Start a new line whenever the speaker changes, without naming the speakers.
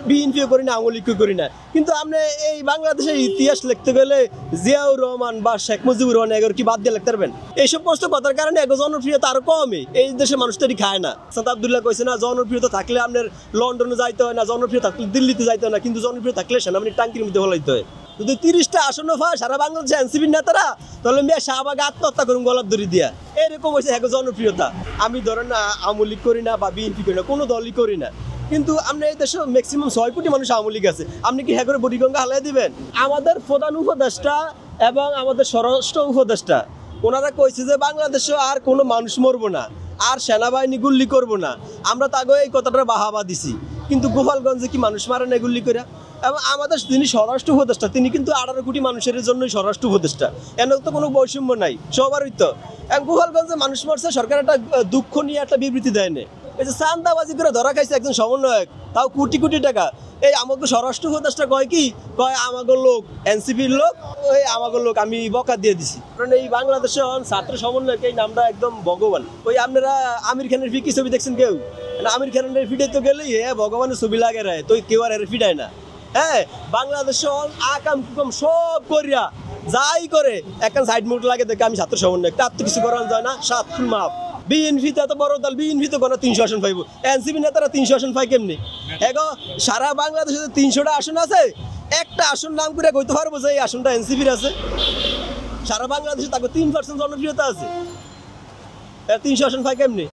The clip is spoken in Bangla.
বিএনপিও করি না, আওয়ামী লীগও করি না। কিন্তু আপনি এই বাংলাদেশের ইতিহাস লিখতে গেলে জিয়াউর রহমান বা শেখ মুজিবুর রহমান এগুলো কি বাদ দিয়ে লিখতে পারবেন? এই সমস্ত কথার কারণে এগো জনপ্রিয়তা আরো কমই। এই দেশের মানুষ তো খায় না। সাদ আব্দুল্লাহ কইছে না, জনপ্রিয়তা থাকলে আপনার লন্ডনে যাইতে হয় না, জনপ্রিয় থাকলে দিল্লিতে যাইতে হয় না, কিন্তু জনপ্রিয় থাকলে সেনাবাহিনী টাঙ্কির মধ্যে হলাইতে হয়। যদি 30টা আসন পায় সারা বাংলাদেশে এনসিপির নেতারা, তাহলে মেয়ে শাহবাগে আত্মহত্যা করুন গলার দড়ি দিয়া। এরকম হয়েছে এগো জনপ্রিয়তা। আমি ধরেন না আওয়ামী লীগ করি না বা বিএনপি করি না, কোনো দলই করি না, কিন্তু আমরা এই দেশে ম্যাক্সিমাম 6 কোটি মানুষ আওয়ামী লীগ আছে। আপনি কি হ্যাঁ করে বুড়িগঙ্গা হালাই দিবেন? আমাদের প্রধান উপদেষ্টা এবং আমাদের স্বরাষ্ট্র উপদেষ্টা ওনারা কইছে যে বাংলাদেশে আর কোনো মানুষ মরবো না, আর সেনাবাহিনী গুল্লি করবো না। আমরা তাকে এই কথাটা বাহাবা দিছি, কিন্তু গোপালগঞ্জে কি মানুষ মারে না গুল্লি করে? এবং আমাদের যিনি স্বরাষ্ট্র উপদেষ্টা তিনি কিন্তু 18 কোটি মানুষের জন্যই স্বরাষ্ট্র উপদেষ্টা। এর তো কোনো বৈষম্য নাই, সবারই তো। এবং গোপালগঞ্জে মানুষ মারছে, সরকার একটা দুঃখ নিয়ে একটা বিবৃতি দেয় না। এই যে চান্দাবাজি করে ধরা খাইছে একজন সমন্বয়ক, তাও কোটি কোটি টাকা। এই আমাকে স্বরাষ্ট্র উপদেষ্টা কয় কি কয়, আমাকে লোক এনসিপির লোক, ওই আমাকে লোক আমি বকা দিয়ে দিছি। কারণ এই বাংলাদেশে ছাত্র সমন্বয়ক এই নামটা একদম ভগবান। ওই আপনারা আমির খানের ফিকি ছবি দেখছেন কেউ? আমির খানের ফিডে তো গেলেই ভগবানের ছবি লাগে রায়, তো কেউ আর ফিডায় না। হ্যাঁ, বাংলাদেশে আকাম কুকাম সব করিয়া যাই করে এখন সাইড মুড লাগে দেখে আমি ছাত্র সমন্বয়ক, তার তো কিছু করানো যায় না। 7 ফুল মাপ। বিএনপি তো এত বড় দল, বিএনপি তো কোনো 300 আসন পাইব, এনসিপি নেতারা 300 আসন পাই কেমনি? এগো সারা বাংলাদেশে 300টা আসন আছে, একটা আসন নাম করে কইতে পারবো যে এই আসনটা এনসিপির আছে? সারা বাংলাদেশে তাকে 3% জনপ্রিয়তা আছে, 300 আসন পাই কেমনি?